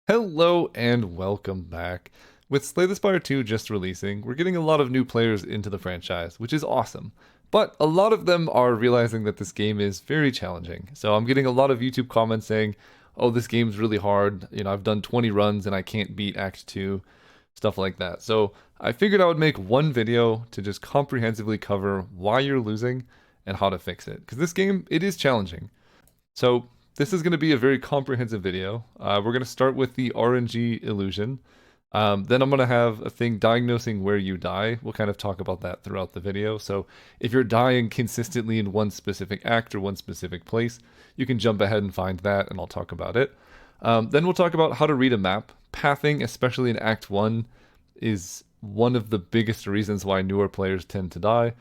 Hello and welcome back. With Slay the Spire 2 just releasing, we're getting a lot of new players into the franchise, which is awesome. But a lot of them are realizing that this game is very challenging. So I'm getting a lot of YouTube comments saying, "Oh, this game's really hard. I've done 20 runs and I can't beat Act 2," stuff like that. So I figured I would make one video to just comprehensively cover why you're losing and how to fix it. Because this game, it is challenging. So this is going to be a very comprehensive video. We're going to start with the RNG Illusion. Then I'm going to have a thing diagnosing where you die. We'll kind of talk about that throughout the video. So if you're dying consistently in one specific act or one specific place, you can jump ahead and find that, and I'll talk about it. Then we'll talk about how to read a map. Pathing, especially in Act 1, is one of the biggest reasons why newer players tend to die.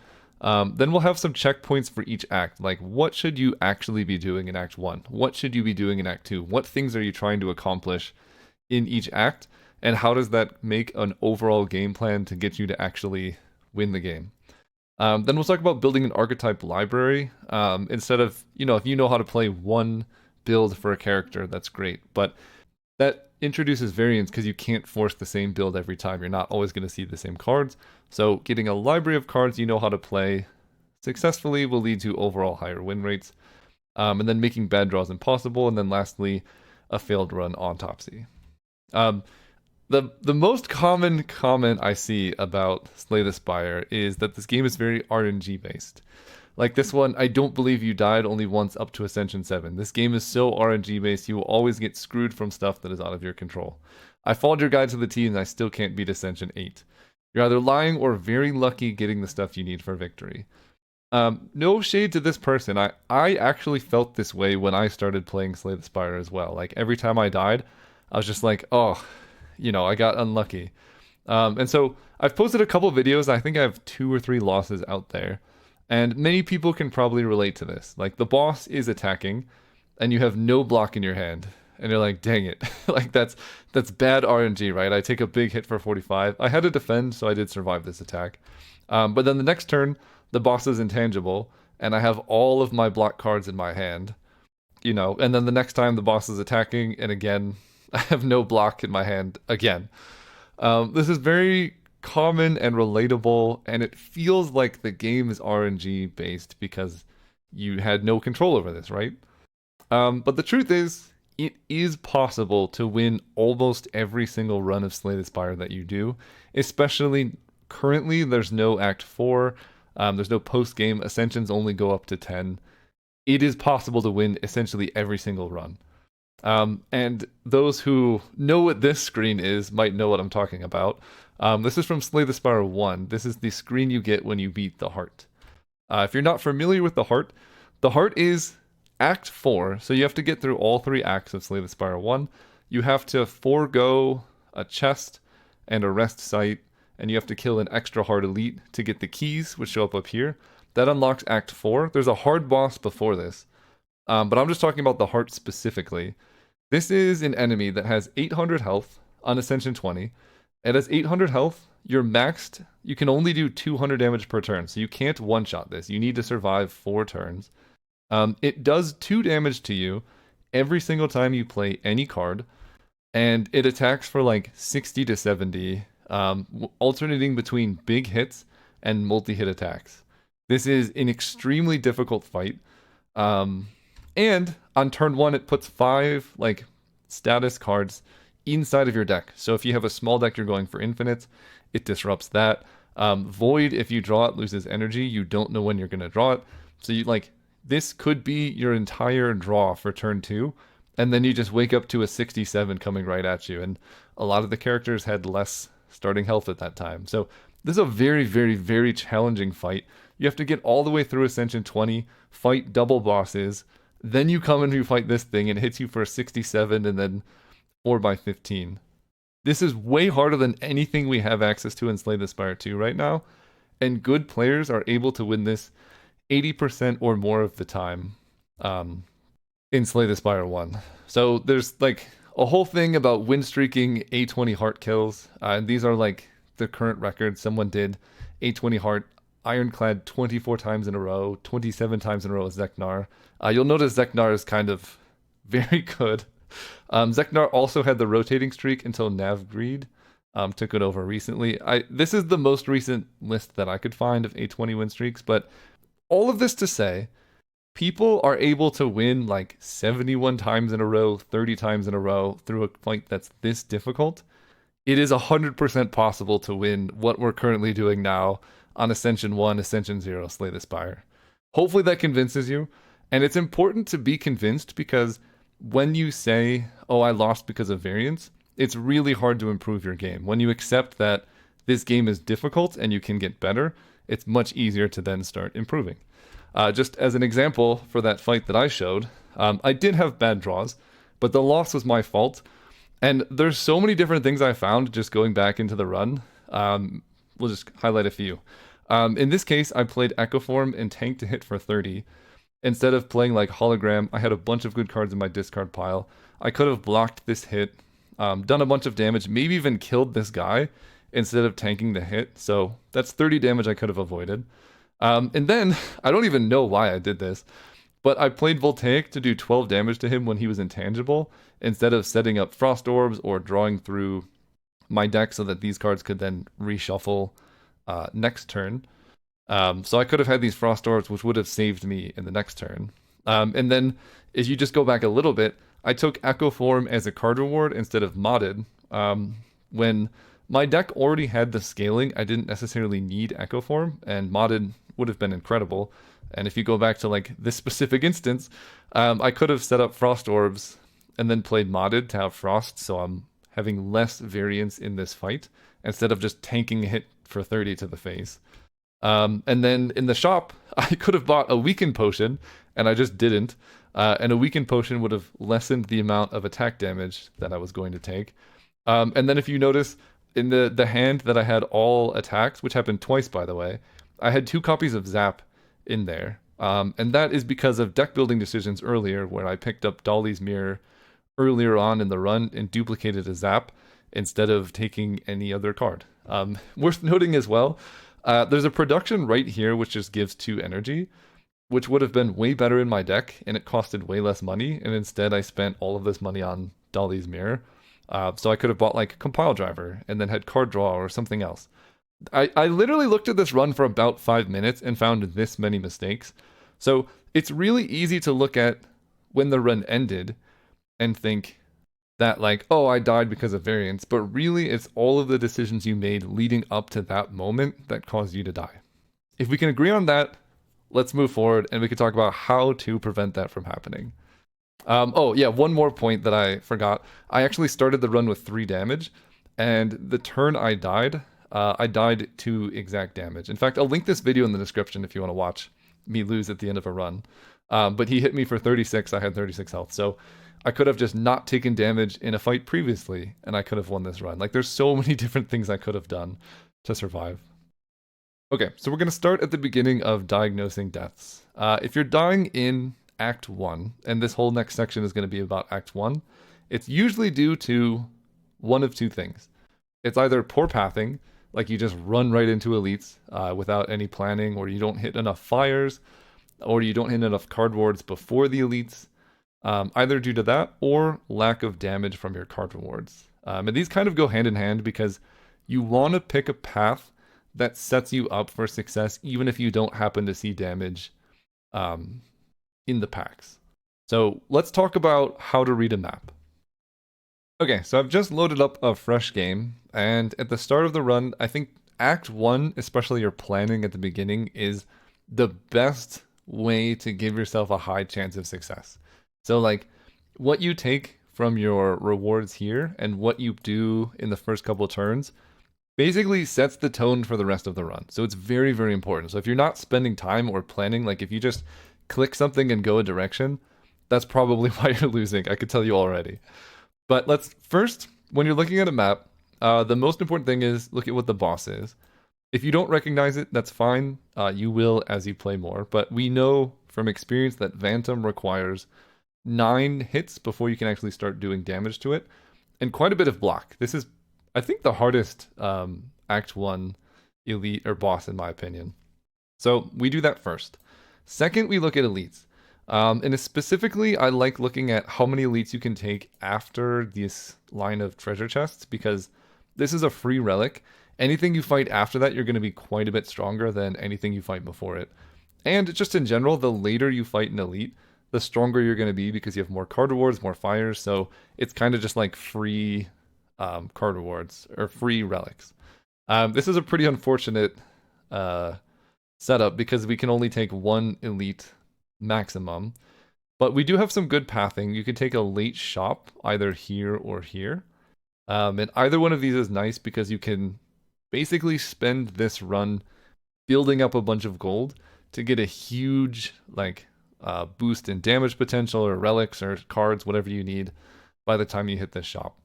Then we'll have some checkpoints for each act, like what should you actually be doing in Act 1? What should you be doing in Act 2? What things are you trying to accomplish in each act? And how does that make an overall game plan to get you to actually win the game? Then we'll talk about building an archetype library. Instead of, if you know how to play one build for a character, that's great. But that introduces variance because you can't force the same build every time. You're not always going to see the same cards. So getting a library of cards you know how to play successfully will lead to overall higher win rates. And then making bad draws impossible. And then lastly, a failed run autopsy. The most common comment I see about Slay the Spire is that this game is very RNG based. Like this one, I don't believe you died only once up to Ascension 7. This game is so RNG based, you will always get screwed from stuff that is out of your control. I followed your guide to the T and I still can't beat Ascension 8. You're either lying or very lucky getting the stuff you need for victory. No shade to this person. I actually felt this way when I started playing Slay the Spire as well. Like every time I died, I was just like, oh, I got unlucky. And so I've posted a couple videos. I think I have 2 or 3 losses out there. And many people can probably relate to this. Like the boss is attacking and you have no block in your hand. And you're like, dang it. Like that's bad RNG, right? I take a big hit for 45. I had to defend, so I did survive this attack. But then the next turn, the boss is intangible, and I have all of my block cards in my hand. And then the next time the boss is attacking, and again, I have no block in my hand again. This is very common and relatable, and it feels like the game is RNG based because you had no control over this, right? But the truth is, it is possible to win almost every single run of Slay the Spire that you do, especially currently there's no Act 4, there's no post-game, Ascensions only go up to 10. It is possible to win essentially every single run. And those who know what this screen is might know what I'm talking about. This is from Slay the Spire 1. This is the screen you get when you beat the heart. If you're not familiar with the heart is Act 4, so you have to get through all 3 acts of Slay the Spire 1. You have to forego a chest and a rest site, and you have to kill an extra hard elite to get the keys, which show up here. That unlocks Act 4. There's a hard boss before this, but I'm just talking about the heart specifically. This is an enemy that has 800 health on Ascension 20. It has 800 health. You're maxed. You can only do 200 damage per turn, so you can't one-shot this. You need to survive 4 turns. It does 2 damage to you every single time you play any card, and it attacks for like 60 to 70, alternating between big hits and multi-hit attacks. This is an extremely difficult fight. And on turn 1, it puts 5 like status cards inside of your deck. So if you have a small deck you're going for infinites, it disrupts that. Void, if you draw it, loses energy. You don't know when you're going to draw it. So this could be your entire draw for turn 2, and then you just wake up to a 67 coming right at you. And a lot of the characters had less starting health at that time. So this is a very, very, very challenging fight. You have to get all the way through Ascension 20, fight double bosses, then you come and you fight this thing and it hits you for a 67 and then 4x15. This is way harder than anything we have access to in Slay the Spire 2 right now, and good players are able to win this 80% or more of the time in Slay the Spire 1. So there's like a whole thing about win streaking A20 heart kills. And these are like the current records. Someone did A20 heart ironclad 24 times in a row, 27 times in a row with Zeknar. You'll notice Zeknar is kind of very good Zeknar also had the rotating streak until Navgreed took it over recently. This is the most recent list that I could find of A20 win streaks, but all of this to say, people are able to win like 71 times in a row, 30 times in a row through a fight that's this difficult. It is 100% possible to win what we're currently doing now on Ascension 1, Ascension 0, Slay the Spire. Hopefully that convinces you. And it's important to be convinced because when you say, oh, I lost because of variance, it's really hard to improve your game. When you accept that this game is difficult and you can get better, it's much easier to then start improving. Just as an example for that fight that I showed, I did have bad draws, but the loss was my fault. And there's so many different things I found just going back into the run. We'll just highlight a few. In this case, I played Echo Form and tanked to hit for 30. Instead of playing like Hologram, I had a bunch of good cards in my discard pile. I could have blocked this hit, done a bunch of damage, maybe even killed this guy instead of tanking the hit. So that's 30 damage I could have avoided. And then, I don't even know why I did this, but I played Voltaic to do 12 damage to him when he was intangible, instead of setting up Frost Orbs or drawing through my deck so that these cards could then reshuffle next turn. So I could have had these Frost Orbs, which would have saved me in the next turn. And then, if you just go back a little bit, I took Echo Form as a card reward instead of modded. When my deck already had the scaling, I didn't necessarily need Echo Form, and modded would have been incredible. And if you go back to like this specific instance, I could have set up Frost Orbs and then played modded to have Frost, so I'm having less variance in this fight, instead of just tanking a hit for 30 to the face. And then in the shop, I could have bought a Weaken Potion, and I just didn't. And a Weaken Potion would have lessened the amount of attack damage that I was going to take. And then if you notice, in the hand that I had all attacks, which happened twice by the way, I had 2 copies of Zap in there. And that is because of deck building decisions earlier, where I picked up Dolly's Mirror earlier on in the run and duplicated a Zap instead of taking any other card. Worth noting as well, there's a production right here which just gives 2 energy, which would have been way better in my deck, and it costed way less money, and instead I spent all of this money on Dolly's Mirror. So I could have bought like Compile Driver and then had card draw or something else. I literally looked at this run for about 5 minutes and found this many mistakes. So it's really easy to look at when the run ended and think that like, oh, I died because of variance, but really it's all of the decisions you made leading up to that moment that caused you to die. If we can agree on that, let's move forward and we can talk about how to prevent that from happening. Oh yeah, one more point that I forgot. I actually started the run with 3 damage, and the turn I died 2 exact damage. In fact, I'll link this video in the description if you want to watch me lose at the end of a run. But he hit me for 36, I had 36 health, so I could have just not taken damage in a fight previously, and I could have won this run. Like, there's so many different things I could have done to survive. Okay, so we're going to start at the beginning of diagnosing deaths. If you're dying in Act 1, and this whole next section is going to be about Act 1, it's usually due to one of 2 things. It's either poor pathing, like you just run right into elites without any planning, or you don't hit enough fires, or you don't hit enough card rewards before the elites, either due to that or lack of damage from your card rewards. And these kind of go hand in hand because you want to pick a path that sets you up for success, even if you don't happen to see damage in the packs. So let's talk about how to read a map. Okay, so I've just loaded up a fresh game, and at the start of the run, I think Act 1, especially your planning at the beginning, is the best way to give yourself a high chance of success. So like, what you take from your rewards here and what you do in the first couple of turns basically sets the tone for the rest of the run. So it's very, very important. So if you're not spending time or planning, like if you just click something and go a direction, that's probably why you're losing, I could tell you already. But let's first, when you're looking at a map, the most important thing is look at what the boss is. If you don't recognize it, that's fine. You will as you play more. But we know from experience that Vantum requires 9 hits before you can actually start doing damage to it, and quite a bit of block. This is, I think, the hardest Act 1 elite or boss in my opinion. So we do that first. Second, we look at elites. And specifically, I like looking at how many elites you can take after this line of treasure chests, because this is a free relic. Anything you fight after that, you're going to be quite a bit stronger than anything you fight before it. And just in general, the later you fight an elite, the stronger you're going to be because you have more card rewards, more fires. So it's kind of just like free card rewards or free relics. This is a pretty unfortunate setup because we can only take one elite maximum. But we do have some good pathing. You can take a late shop either here or here. And either one of these is nice because you can basically spend this run building up a bunch of gold to get a huge boost in damage potential or relics or cards, whatever you need by the time you hit this shop.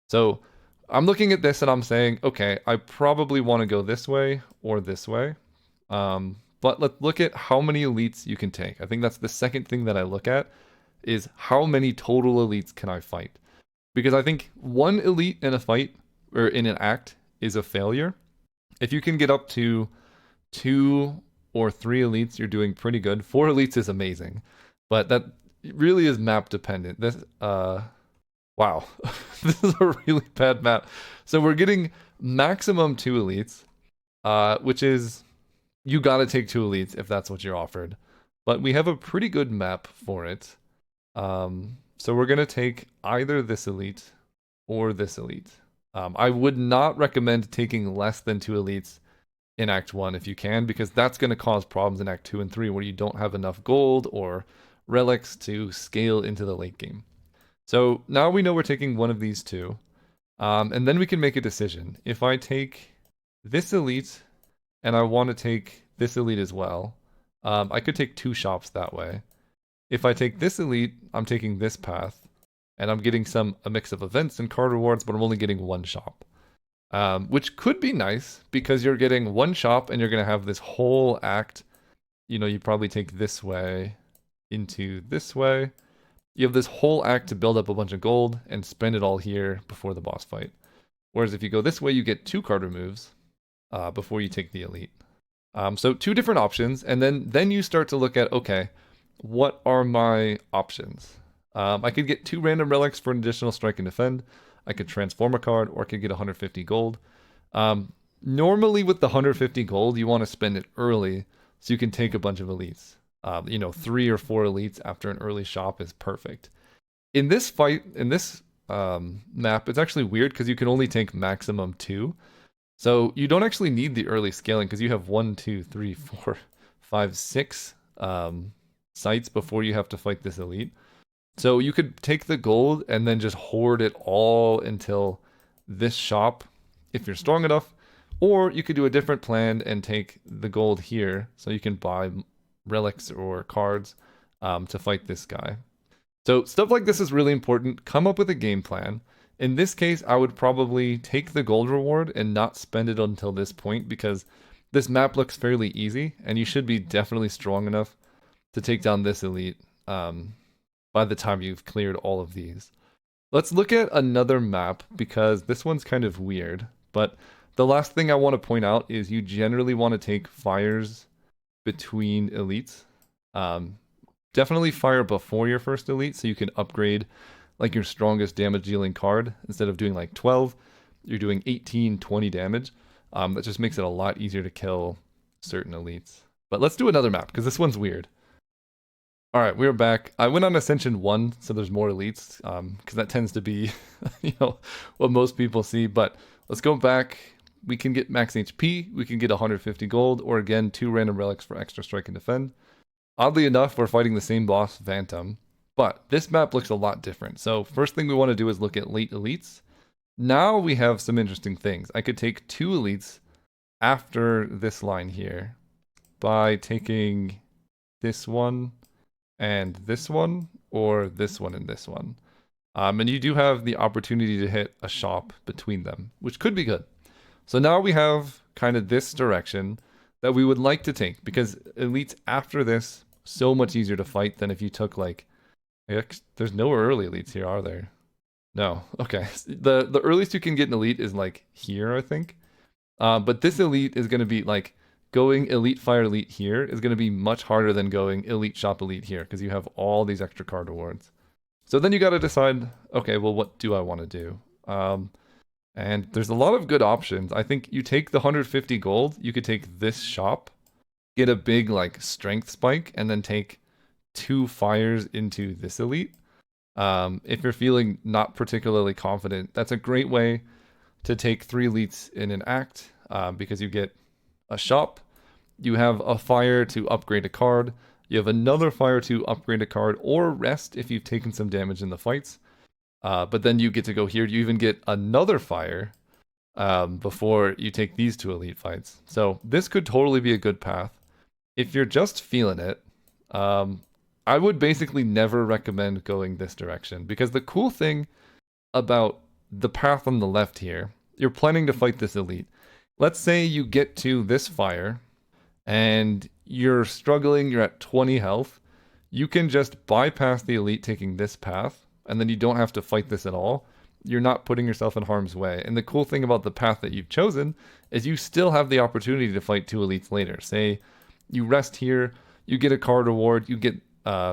So I'm looking at this and I'm saying, okay, I probably want to go this way or this way. But let's look at how many elites you can take. I think that's the second thing that I look at is how many total elites can I fight? Because I think one elite in a fight or in an act is a failure. If you can get up to 2 or 3 elites, you're doing pretty good. 4 elites is amazing, but that really is map dependent. This, wow, this is a really bad map. So we're getting maximum 2 elites, which is, you gotta take 2 elites if that's what you're offered. But we have a pretty good map for it. So we're gonna take either this elite or this elite. I would not recommend taking less than 2 elites in Act 1 if you can, because that's going to cause problems in Act 2 and 3 where you don't have enough gold or relics to scale into the late game. So now we know we're taking one of these two, and then we can make a decision. If I take this elite and I want to take this elite as well, I could take 2 shops that way. If I take this elite, I'm taking this path, and I'm getting a mix of events and card rewards, but I'm only getting 1 shop. Which could be nice because you're getting 1 shop and you're going to have this whole act. You know, you probably take this way into this way. You have this whole act to build up a bunch of gold and spend it all here before the boss fight. Whereas if you go this way, you get 2 card removes before you take the elite. So 2 different options, and then you start to look at, okay, what are my options? I could get 2 random relics for an additional strike and defend. I could transform a card, or I could get 150 gold. Normally with the 150 gold, you want to spend it early so you can take a bunch of elites. 3 or 4 elites after an early shop is perfect. In this fight, in this map, it's actually weird because you can only take maximum 2. So you don't actually need the early scaling because you have 1, 2, 3, 4, 5, 6 sites before you have to fight this elite. So you could take the gold and then just hoard it all until this shop, if you're strong enough, or you could do a different plan and take the gold here so you can buy relics or cards to fight this guy. So stuff like this is really important. Come up with a game plan. In this case, I would probably take the gold reward and not spend it until this point because this map looks fairly easy and you should be definitely strong enough to take down this elite by the time you've cleared all of these. Let's look at another map because this one's kind of weird, but the last thing I want to point out is you generally want to take fires between elites. Definitely fire before your first elite so you can upgrade like your strongest damage dealing card. Instead of doing like 12, you're doing 18, 20 damage. That just makes it a lot easier to kill certain elites. But let's do another map because this one's weird. Alright, we're back. I went on Ascension 1, so there's more elites, because that tends to be, what most people see, but let's go back. We can get max HP, we can get 150 gold, or again, 2 random relics for extra strike and defend. Oddly enough, we're fighting the same boss, Phantom, but this map looks a lot different. So first thing we want to do is look at late elites. Now we have some interesting things. I could take 2 elites after this line here by taking this one, and this one, or this one and this one. And you do have the opportunity to hit a shop between them, which could be good. So now we have kind of this direction that we would like to take, because elites after this, so much easier to fight than if you took like, there's no early elites here, are there? No, okay. The earliest you can get an elite is like here, I think. But this elite is going to be like going Elite Fire Elite here is going to be much harder than going Elite Shop Elite here because you have all these extra card rewards. So then you got to decide, okay, well, what do I want to do? And there's a lot of good options. I think you take the 150 gold, you could take this shop, get a big like strength spike, and then take 2 fires into this elite. If you're feeling not particularly confident, that's a great way to take 3 elites in an act because you get a shop, you have a fire to upgrade a card, you have another fire to upgrade a card or rest if you've taken some damage in the fights. But then you get to go here. You even get another fire before you take these 2 elite fights. So this could totally be a good path. If you're just feeling it, I would basically never recommend going this direction because the cool thing about the path on the left here, you're planning to fight this elite. Let's say you get to this fire and you're struggling, you're at 20 health. You can just bypass the elite taking this path and then you don't have to fight this at all. You're not putting yourself in harm's way. And the cool thing about the path that you've chosen is you still have the opportunity to fight 2 elites later. Say you rest here, you get a card reward, you get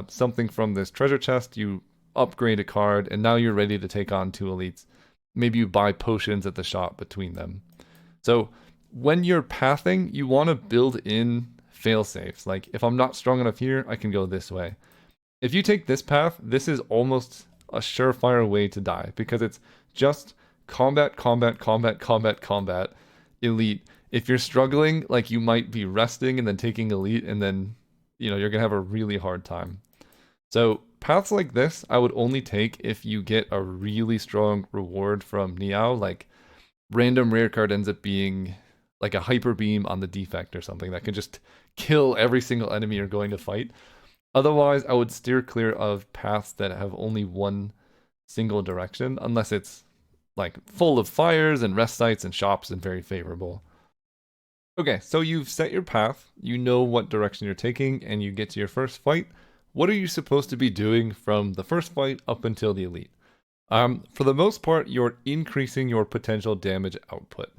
something from this treasure chest, you upgrade a card, and now you're ready to take on 2 elites. Maybe you buy potions at the shop between them. So when you're pathing, you want to build in fail safes. Like if I'm not strong enough here, I can go this way. If you take this path, this is almost a surefire way to die because it's just combat, combat, combat, combat, combat, elite. If you're struggling, like you might be resting and then taking elite and then, you know, you're going to have a really hard time. So paths like this, I would only take if you get a really strong reward from Niao, like random rare card ends up being like a hyper beam on the defect or something that can just kill every single enemy you're going to fight. Otherwise, I would steer clear of paths that have only one single direction, unless it's like full of fires and rest sites and shops and very favorable. Okay, so you've set your path, you know what direction you're taking, and you get to your first fight. What are you supposed to be doing from the first fight up until the elite? For the most part, you're increasing your potential damage output.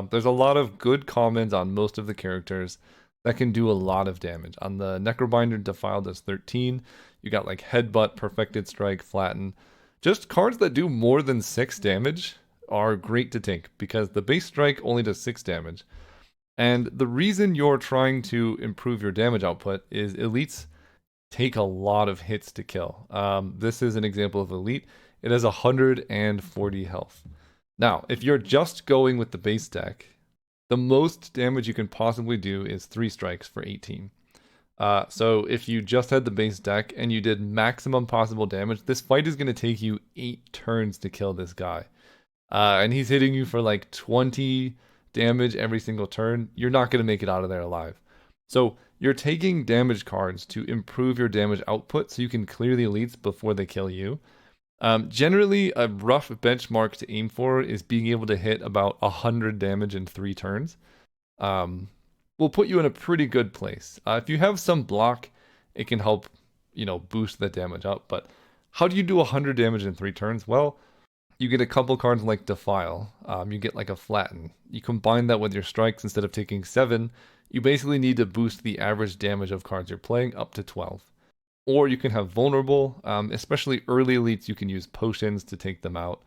There's a lot of good commons on most of the characters that can do a lot of damage. On the Necrobinder, Defiled does 13. You got like Headbutt, Perfected Strike, Flatten. Just cards that do more than 6 damage are great to take because the base strike only does 6 damage. And the reason you're trying to improve your damage output is elites take a lot of hits to kill. This is an example of elite. It has 140 health. Now, if you're just going with the base deck, the most damage you can possibly do is 3 strikes for 18. So if you just had the base deck and you did maximum possible damage, this fight is going to take you 8 turns to kill this guy. And he's hitting you for like 20 damage every single turn. You're not going to make it out of there alive. So you're taking damage cards to improve your damage output so you can clear the elites before they kill you. Generally, a rough benchmark to aim for is being able to hit about 100 damage in 3 turns. Will put you in a pretty good place. If you have some block, it can help, you know, boost the damage up. But how do you do 100 damage in 3 turns? Well, you get a couple cards like Defile. You get like a Flatten. You combine that with your strikes. Instead of taking 7, you basically need to boost the average damage of cards you're playing up to 12. Or you can have Vulnerable. Especially early elites, you can use potions to take them out.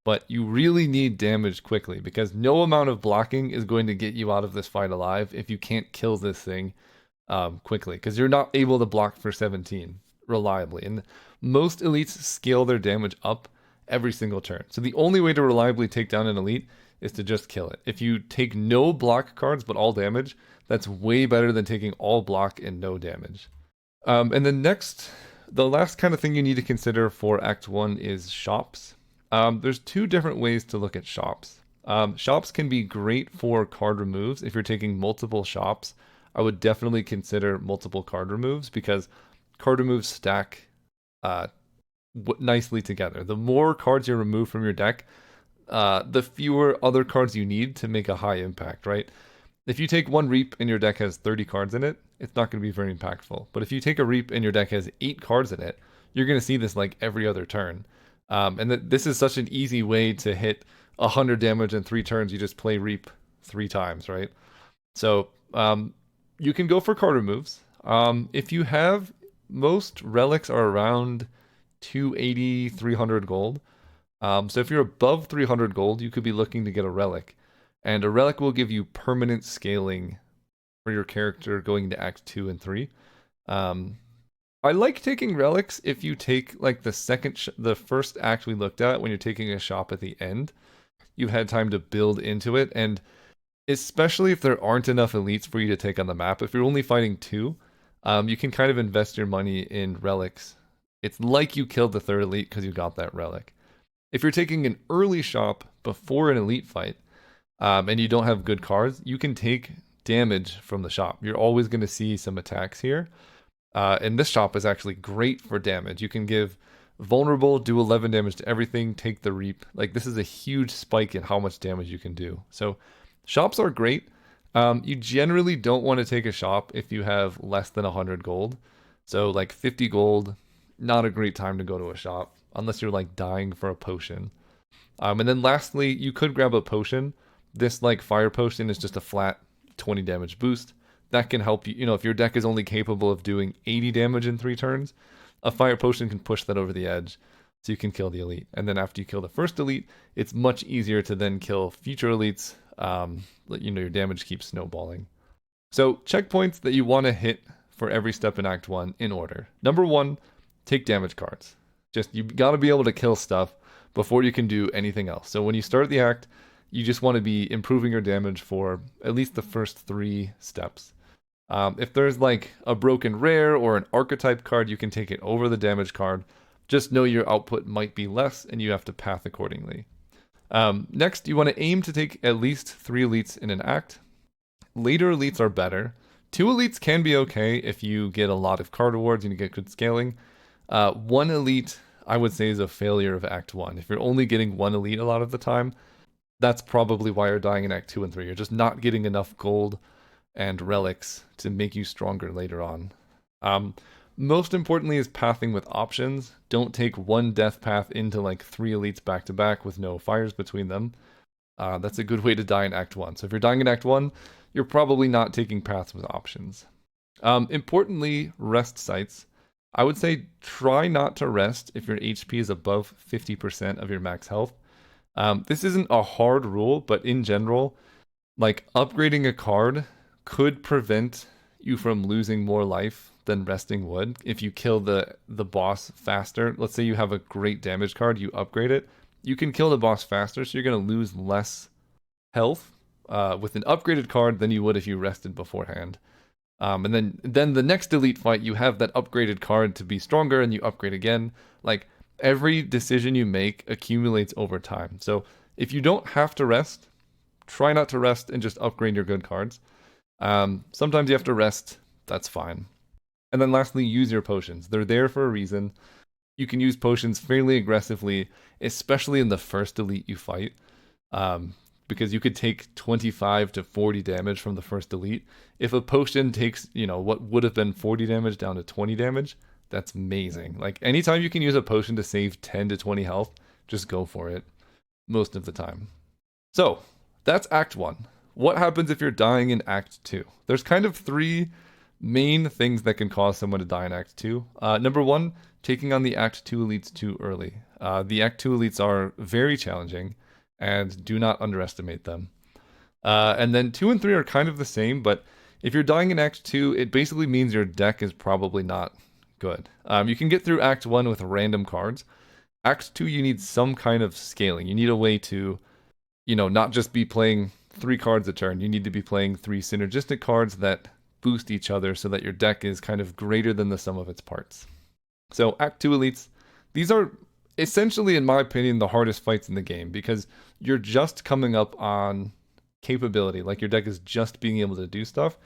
But you really need damage quickly because no amount of blocking is going to get you out of this fight alive if you can't kill this thing quickly because you're not able to block for 17 reliably. And most elites scale their damage up every single turn. So the only way to reliably take down an elite is to just kill it. If you take no block cards but all damage, that's way better than taking all block and no damage. And then the last kind of thing you need to consider for Act 1 is shops. There's 2 different ways to look at shops. Shops can be great for card removes. If you're taking multiple shops, I would definitely consider multiple card removes because card removes stack nicely together. The more cards you remove from your deck, the fewer other cards you need to make a high impact, right? If you take 1 Reap and your deck has 30 cards in it, it's not going to be very impactful. But if you take a Reap and your deck has 8 cards in it, you're going to see this like every other turn. And this is such an easy way to hit 100 damage in 3 turns. You just play Reap 3 times, right? So You can go for card removes. If you have, most relics are around 280, 300 gold. So if you're above 300 gold, you could be looking to get a relic. And a relic will give you permanent scaling for your character going into Act 2 and 3. I like taking relics if you take like the first act we looked at when you're taking a shop at the end. You've had time to build into it, and especially if there aren't enough elites for you to take on the map. If you're only fighting 2, you can kind of invest your money in relics. It's like you killed the 3rd elite because you got that relic. If you're taking an early shop before an elite fight, and you don't have good cards, you can take damage from the shop. You're always going to see some attacks here. And this shop is actually great for damage. You can give vulnerable, do 11 damage to everything, take the reap. Like, this is a huge spike in how much damage you can do. So shops are great. You generally don't want to take a shop if you have less than 100 gold. So like 50 gold, not a great time to go to a shop unless you're like dying for a potion. And then lastly, you could grab a potion. This like fire potion is just a flat 20 damage boost. That can help you, if your deck is only capable of doing 80 damage in 3 turns, a fire potion can push that over the edge so you can kill the elite. And then after you kill the first elite, it's much easier to then kill future elites. Your damage keeps snowballing. So checkpoints that you want to hit for every step in Act 1 in order. Number 1, take damage cards. You got to be able to kill stuff before you can do anything else. So when you start the act, you just want to be improving your damage for at least the first 3 steps. If there's like a broken rare or an archetype card, you can take it over the damage card. Just know your output might be less and you have to path accordingly. Next, you want to aim to take at least 3 elites in an act. Later elites are better. 2 elites can be okay if you get a lot of card rewards and you get good scaling. 1 elite, I would say, is a failure of Act 1. If you're only getting 1 elite a lot of the time, that's probably why you're dying in Act 2 and 3. You're just not getting enough gold and relics to make you stronger later on. Most importantly is pathing with options. Don't take 1 death path into like 3 elites back to back with no fires between them. That's a good way to die in Act 1. So if you're dying in Act 1, you're probably not taking paths with options. Importantly, rest sites. I would say try not to rest if your HP is above 50% of your max health. This isn't a hard rule, but in general, like upgrading a card could prevent you from losing more life than resting would. If you kill the boss faster, let's say you have a great damage card, you upgrade it, you can kill the boss faster, so you're going to lose less health with an upgraded card than you would if you rested beforehand. And then the next elite fight, you have that upgraded card to be stronger and you upgrade again. Like, every decision you make accumulates over time. So if you don't have to rest, try not to rest and just upgrade your good cards. Sometimes you have to rest, that's fine. And then lastly, use your potions. They're there for a reason. You can use potions fairly aggressively, especially in the first elite you fight. Because you could take 25 to 40 damage from the first elite. If a potion takes, what would have been 40 damage down to 20 damage, that's amazing. Like, anytime you can use a potion to save 10 to 20 health, just go for it most of the time. So, that's Act 1. What happens if you're dying in Act 2? There's kind of 3 main things that can cause someone to die in Act 2. Number 1, taking on the Act 2 elites too early. The Act 2 elites are very challenging, and do not underestimate them. And then 2 and 3 are kind of the same, but if you're dying in Act 2, it basically means your deck is probably not good. You can get through Act 1 with random cards. Act 2, you need some kind of scaling. You need a way to, not just be playing 3 cards a turn. You need to be playing 3 synergistic cards that boost each other so that your deck is kind of greater than the sum of its parts. So Act 2 elites, these are essentially, in my opinion, the hardest fights in the game because you're just coming up on capability. Like, your deck is just being able to do stuff.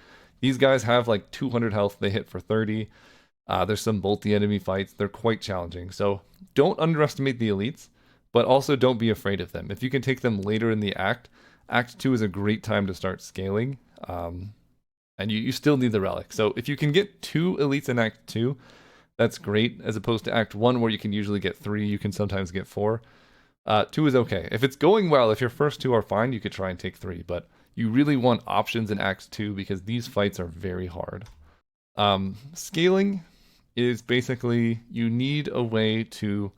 These guys have like 200 health. They hit for 30. There's some multi-enemy fights. They're quite challenging. So don't underestimate the elites, but also don't be afraid of them. If you can take them later in the act, Act 2 is a great time to start scaling. And you still need the relic. So if you can get 2 elites in Act 2, that's great, as opposed to Act 1 where you can usually get 3, you can sometimes get 4. 2 is okay. If it's going well, if your first 2 are fine, you could try and take 3, but you really want options in Act 2 because these fights are very hard. Scaling is basically you need a way to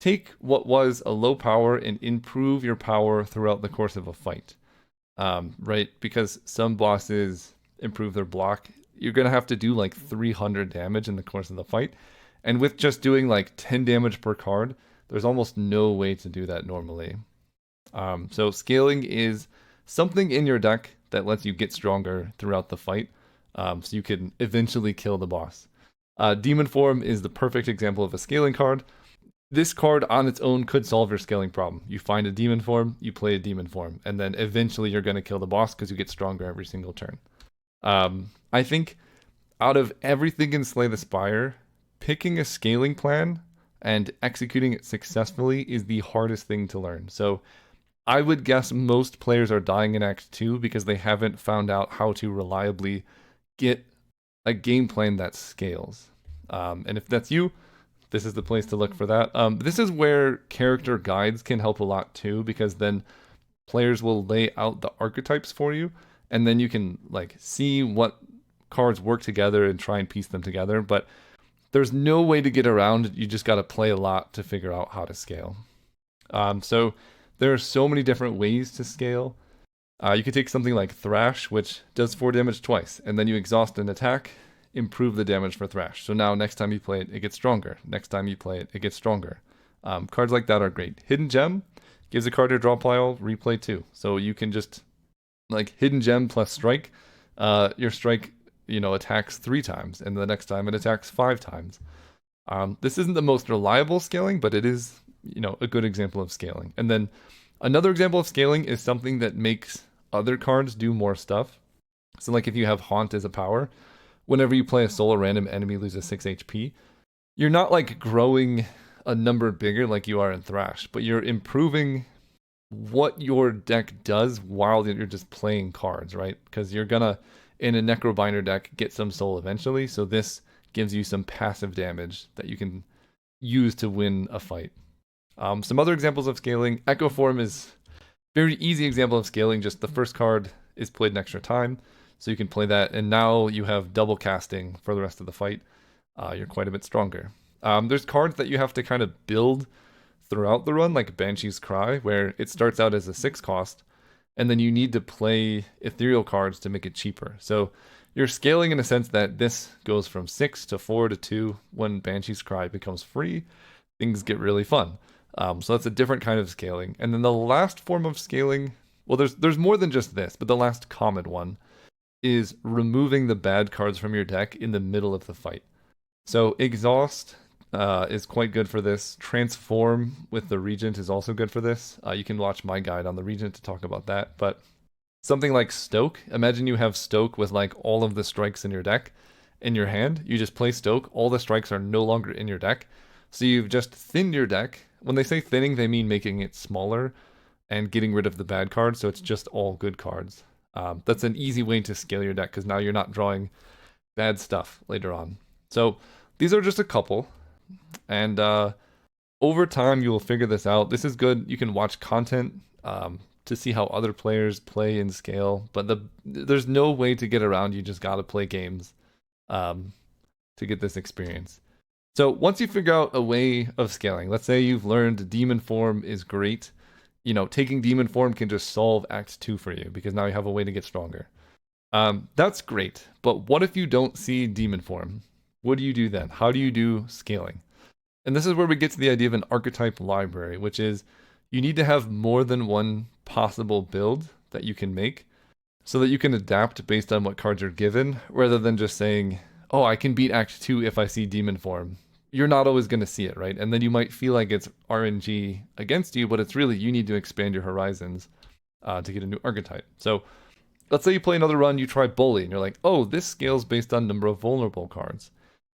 take what was a low power and improve your power throughout the course of a fight. Right? Because some bosses improve their block. You're going to have to do like 300 damage in the course of the fight. And with just doing like 10 damage per card, there's almost no way to do that normally. So scaling is something in your deck that lets you get stronger throughout the fight, so you can eventually kill the boss. Demon Form is the perfect example of a scaling card. This card on its own could solve your scaling problem. You find a demon form, you play a demon form, and then eventually you're going to kill the boss because you get stronger every single turn. I think out of everything in Slay the Spire, picking a scaling plan and executing it successfully is the hardest thing to learn. So I would guess most players are dying in Act 2 because they haven't found out how to reliably get a game plan that scales. And if that's you, this is the place to look for that. This is where character guides can help a lot too, because then players will lay out the archetypes for you, and then you can like see what cards work together and try and piece them together. But there's no way to get around it. You just got to play a lot to figure out how to scale. So there are so many different ways to scale. You could take something like Thrash, which does 4 damage twice, and then you exhaust an attack, improve the damage for Thrash. So now next time you play it, it gets stronger. Next time you play it, it gets stronger. Cards like that are great. Hidden Gem gives a card to draw pile, replay 2. So you can just, like, Hidden Gem plus Strike. Your Strike, attacks 3 times, and the next time it attacks 5 times. This isn't the most reliable scaling, but it is, a good example of scaling. And then another example of scaling is something that makes other cards do more stuff. So like if you have Haunt as a power, whenever you play a soul, a random enemy loses 6 HP, you're not like growing a number bigger like you are in Thrash, but you're improving what your deck does while you're just playing cards, right? Because you're gonna, in a Necrobinder deck, get some soul eventually, so this gives you some passive damage that you can use to win a fight. Some other examples of scaling, Echo Form is a very easy example of scaling, just the first card is played an extra time, so you can play that, and now you have double casting for the rest of the fight. You're quite a bit stronger. There's cards that you have to kind of build throughout the run, like Banshee's Cry, where it starts out as a 6 cost, and then you need to play ethereal cards to make it cheaper. So you're scaling in a sense that this goes from 6 to 4 to 2. When Banshee's Cry becomes free, things get really fun. So that's a different kind of scaling. And then the last form of scaling, well, there's more than just this, but the last common one is removing the bad cards from your deck in the middle of the fight. So Exhaust is quite good for this. Transform with the Regent is also good for this. You can watch my guide on the Regent to talk about that. But something like Stoke, imagine you have Stoke with like all of the strikes in your deck in your hand. You just play Stoke, all the strikes are no longer in your deck. So you've just thinned your deck. When they say thinning, they mean making it smaller and getting rid of the bad cards, so it's just all good cards. That's an easy way to scale your deck, because now you're not drawing bad stuff later on. So these are just a couple, and over time you will figure this out. This is good. You can watch content to see how other players play and scale, but there's no way to get around. You just got to play games to get this experience. So once you figure out a way of scaling, let's say you've learned Demon Form is great. Taking Demon Form can just solve Act 2 for you, because now you have a way to get stronger. That's great, but what if you don't see Demon Form? What do you do then? How do you do scaling? And this is where we get to the idea of an Archetype Library, which is you need to have more than one possible build that you can make so that you can adapt based on what cards are given, rather than just saying, oh, I can beat Act 2 if I see Demon Form. You're not always going to see it, right? And then you might feel like it's RNG against you, but it's really you need to expand your horizons to get a new archetype. So let's say you play another run, you try Bully, and you're like, oh, this scales based on number of vulnerable cards.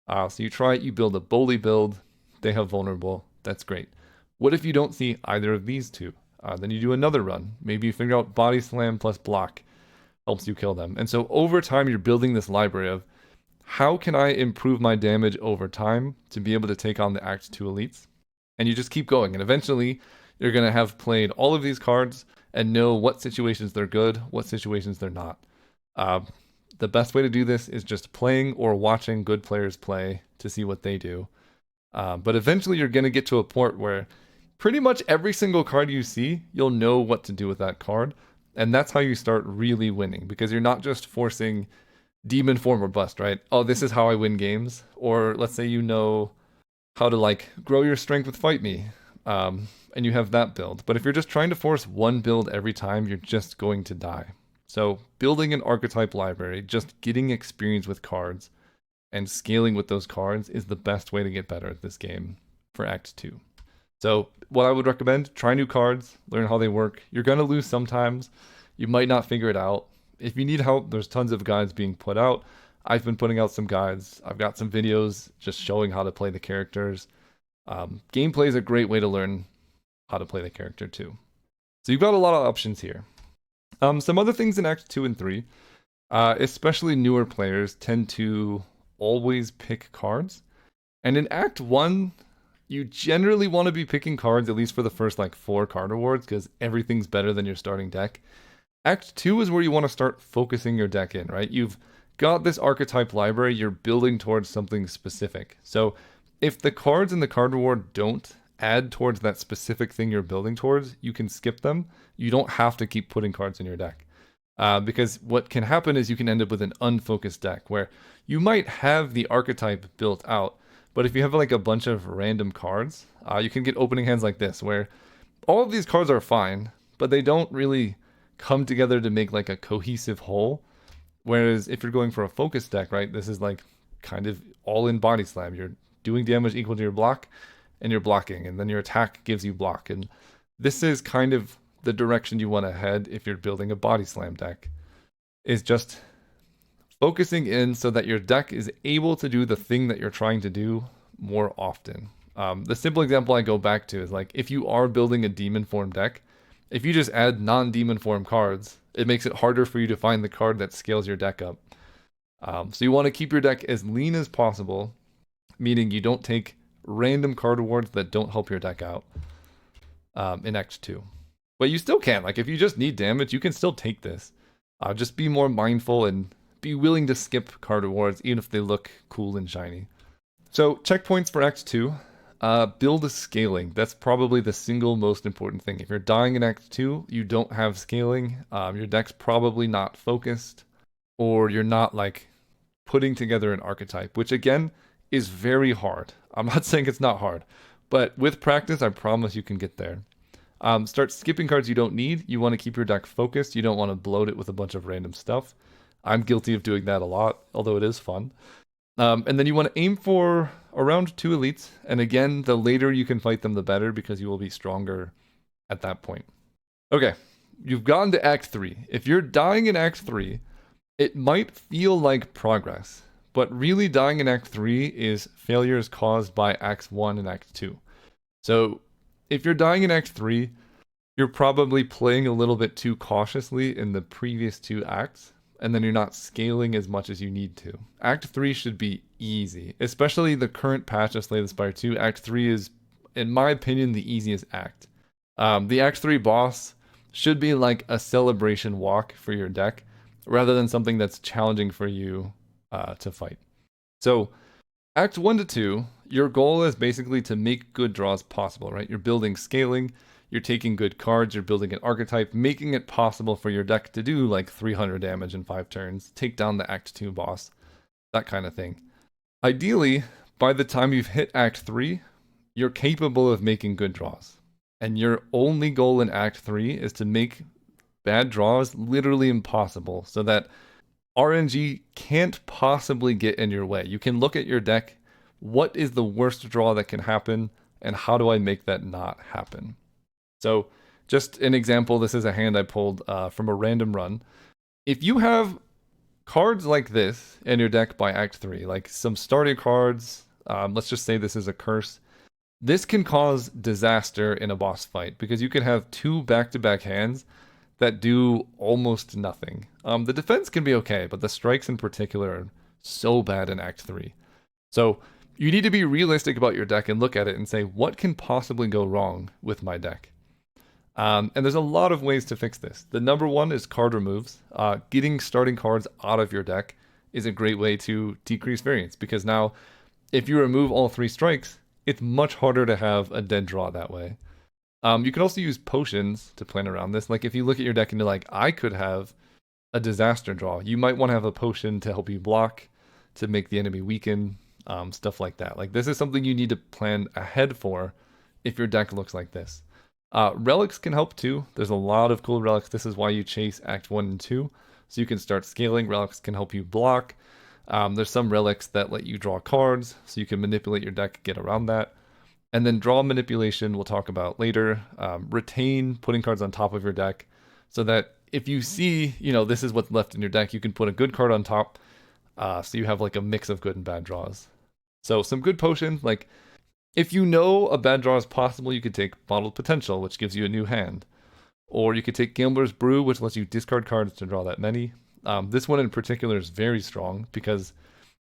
So you try it, you build a Bully build, they have vulnerable, that's great. What if you don't see either of these two? Then you do another run. Maybe you figure out Body Slam plus Block helps you kill them. And so over time, you're building this library of, how can I improve my damage over time to be able to take on the Act 2 elites? And you just keep going, and eventually you're going to have played all of these cards, and know what situations they're good, what situations they're not. The best way to do this is just playing or watching good players play to see what they do. But eventually you're going to get to a point where pretty much every single card you see, you'll know what to do with that card. And that's how you start really winning, because you're not just forcing demon form or bust, right? Oh, this is how I win games. Or let's say you know how to like grow your strength with Fight Me, and you have that build. But if you're just trying to force one build every time, you're just going to die. So building an archetype library, just getting experience with cards and scaling with those cards is the best way to get better at this game for Act 2. So what I would recommend, try new cards, learn how they work. You're going to lose sometimes. You might not figure it out. If you need help, there's tons of guides being put out. I've been putting out some guides. I've got some videos just showing how to play the characters. Gameplay is a great way to learn how to play the character too. So you've got a lot of options here. Some other things in Act 2 and 3, especially newer players tend to always pick cards. And in Act 1, you generally want to be picking cards at least for the first like 4 card rewards, because everything's better than your starting deck. Act 2 is where you want to start focusing your deck in, right? You've got this archetype library, you're building towards something specific. So if the cards in the card reward don't add towards that specific thing you're building towards, you can skip them. You don't have to keep putting cards in your deck. Because what can happen is you can end up with an unfocused deck where you might have the archetype built out, but if you have like a bunch of random cards, you can get opening hands like this, where all of these cards are fine, but they don't really come together to make like a cohesive whole. Whereas if you're going for a focus deck, right, this is like kind of all in body slam. You're doing damage equal to your block, and you're blocking, and then your attack gives you block. And this is kind of the direction you want to head if you're building a body slam deck, is just focusing in so that your deck is able to do the thing that you're trying to do more often. The simple example I go back to is like, if you are building a demon form deck, if you just add non-demon form cards, it makes it harder for you to find the card that scales your deck up. So you want to keep your deck as lean as possible, meaning you don't take random card rewards that don't help your deck out in Act 2. But you still can. Like, if you just need damage, you can still take this. Just be more mindful and be willing to skip card rewards, even if they look cool and shiny. So, checkpoints for Act 2. Build a scaling. That's probably the single most important thing. If you're dying in Act 2, you don't have scaling. Your deck's probably not focused, or you're not, like, putting together an archetype, which, again, is very hard. I'm not saying it's not hard, but with practice, I promise you can get there. Start skipping cards you don't need. You want to keep your deck focused. You don't want to bloat it with a bunch of random stuff. I'm guilty of doing that a lot, although it is fun. And then you want to aim for around 2 elites. And again, the later you can fight them, the better, because you will be stronger at that point. Okay, you've gotten to Act 3. If you're dying in Act 3, it might feel like progress, but really dying in Act 3 is failures caused by Acts 1 and Act 2. So if you're dying in Act 3, you're probably playing a little bit too cautiously in the previous 2 acts, and then you're not scaling as much as you need to. Act 3 should be easy, especially the current patch of Slay the Spire 2. Act 3 is, in my opinion, the easiest act. The Act 3 boss should be like a celebration walk for your deck, rather than something that's challenging for you to fight. So, Act 1 to 2, your goal is basically to make good draws possible, right? You're building scaling, you're taking good cards, you're building an archetype, making it possible for your deck to do like 300 damage in 5 turns, take down the Act 2 boss, that kind of thing. Ideally, by the time you've hit Act 3, you're capable of making good draws. And your only goal in Act 3 is to make bad draws literally impossible, so that RNG can't possibly get in your way. You can look at your deck, what is the worst draw that can happen, and how do I make that not happen? So, just an example, this is a hand I pulled from a random run. If you have cards like this in your deck by Act 3, like some starting cards, let's just say this is a curse, this can cause disaster in a boss fight, because you can have 2 back-to-back hands that do almost nothing. The defense can be okay, but the strikes in particular are so bad in Act 3. So you need to be realistic about your deck and look at it and say, what can possibly go wrong with my deck? And there's a lot of ways to fix this. The number one is card removes. Getting starting cards out of your deck is a great way to decrease variance, because now if you remove all 3 strikes, it's much harder to have a dead draw that way. You can also use potions to plan around this. Like if you look at your deck and you're like, I could have a disaster draw, you might want to have a potion to help you block, to make the enemy weaken, stuff like that. Like this is something you need to plan ahead for if your deck looks like this. Relics can help too. There's a lot of cool relics. This is why you chase Act 1 and 2. So you can start scaling. Relics can help you block. There's some relics that let you draw cards, so you can manipulate your deck, get around that. And then draw manipulation we'll talk about later. Retain, putting cards on top of your deck, so that if you see, this is what's left in your deck, you can put a good card on top, so you have like a mix of good and bad draws. So some good potions, like if you know a bad draw is possible, you could take Bottled Potential, which gives you a new hand. Or you could take Gambler's Brew, which lets you discard cards to draw that many. This one in particular is very strong because,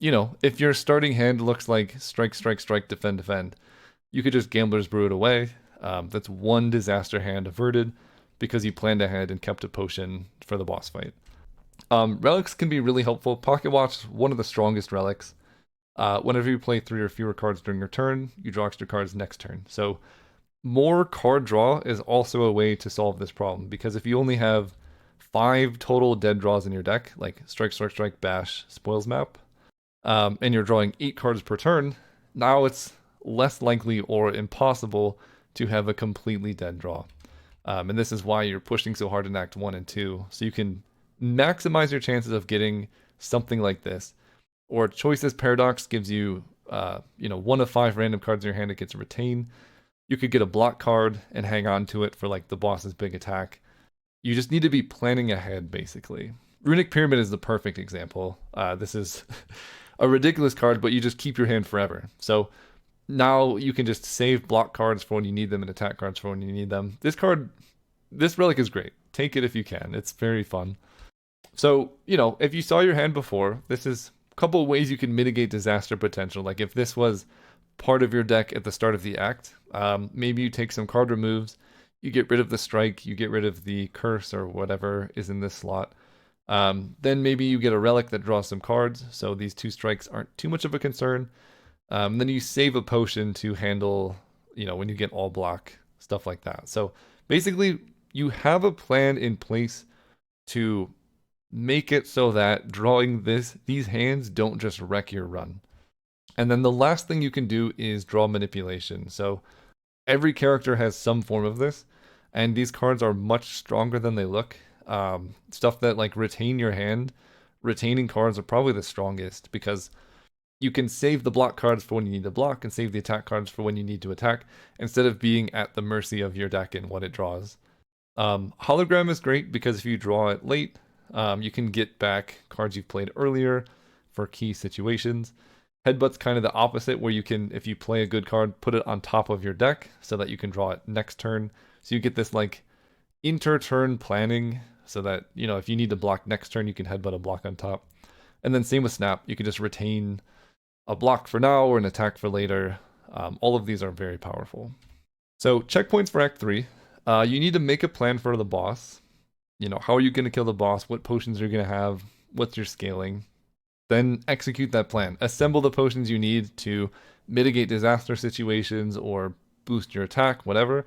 if your starting hand looks like strike, strike, strike, defend, defend, you could just Gambler's Brew it away. That's one disaster hand averted because you planned ahead and kept a potion for the boss fight. Relics can be really helpful. Pocket Watch is one of the strongest relics. Whenever you play 3 or fewer cards during your turn, you draw extra cards next turn. So more card draw is also a way to solve this problem, because if you only have 5 total dead draws in your deck, like strike, strike, strike, bash, spoils map, and you're drawing 8 cards per turn, now it's less likely or impossible to have a completely dead draw. And this is why you're pushing so hard in Act 1 and 2, so you can maximize your chances of getting something like this. Or Choices Paradox gives you, 1 of 5 random cards in your hand that gets retained. You could get a block card and hang on to it for like the boss's big attack. You just need to be planning ahead, basically. Runic Pyramid is the perfect example. This is a ridiculous card, but you just keep your hand forever. So now you can just save block cards for when you need them and attack cards for when you need them. This relic is great. Take it if you can. It's very fun. So, if you saw your hand before, this is couple of ways you can mitigate disaster potential. Like if this was part of your deck at the start of the act, maybe you take some card removes, you get rid of the strike, you get rid of the curse or whatever is in this slot. Then maybe you get a relic that draws some cards, so these 2 strikes aren't too much of a concern. Then you save a potion to handle, when you get all block, stuff like that. So basically you have a plan in place to make it so that drawing these hands don't just wreck your run. And then the last thing you can do is draw manipulation. So every character has some form of this, and these cards are much stronger than they look. Stuff that like retain your hand, retaining cards are probably the strongest, because you can save the block cards for when you need to block and save the attack cards for when you need to attack, instead of being at the mercy of your deck and what it draws. Hologram is great because if you draw it late, you can get back cards you've played earlier for key situations. Headbutt's kind of the opposite, where you can, if you play a good card, put it on top of your deck so that you can draw it next turn. So you get this like inter-turn planning, so that, if you need to block next turn, you can headbutt a block on top. And then same with Snap, you can just retain a block for now or an attack for later. All of these are very powerful. So checkpoints for Act 3. You need to make a plan for the boss. How are you going to kill the boss? What potions are you going to have? What's your scaling? Then execute that plan. Assemble the potions you need to mitigate disaster situations or boost your attack, whatever.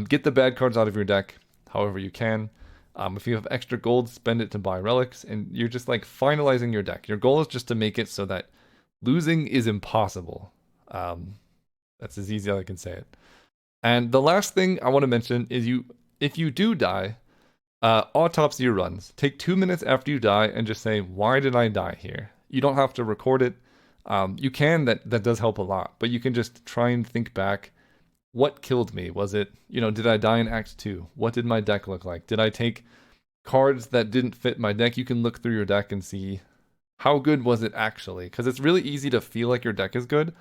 Get the bad cards out of your deck however you can. If you have extra gold, spend it to buy relics, and you're just like finalizing your deck. Your goal is just to make it so that losing is impossible. That's as easy as I can say it. And the last thing I want to mention is if you do die, Autopsy Your Runs. Take 2 minutes after you die and just say, why did I die here? You don't have to record it. You can, that does help a lot, but you can just try and think back. What killed me? Was it, did I die in Act 2? What did my deck look like? Did I take cards that didn't fit my deck? You can look through your deck and see how good was it actually, because it's really easy to feel like your deck is good,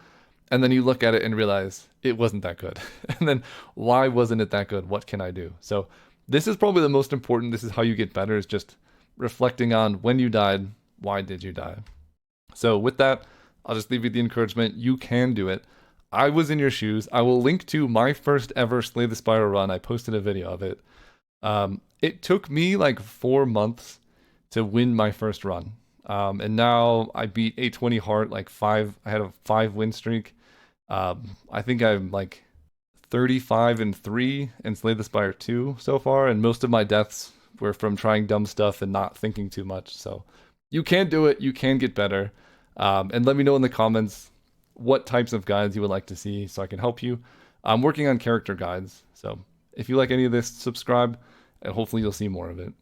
and then you look at it and realize it wasn't that good. And then why wasn't it that good? What can I do? So this is probably the most important. This is how you get better, is just reflecting on when you died, why did you die? So with that, I'll just leave you the encouragement. You can do it. I was in your shoes. I will link to my first ever Slay the Spire run. I posted a video of it. It took me like 4 months to win my first run. And now I beat 820 Heart like five. I had a 5 win streak. I think I'm like 35-3 and Slay the Spire 2 so far, and most of my deaths were from trying dumb stuff and not thinking too much. So you can do it. You can get better. And let me know in the comments what types of guides you would like to see so I can help you. I'm working on character guides, so if you like any of this, subscribe, and hopefully you'll see more of it.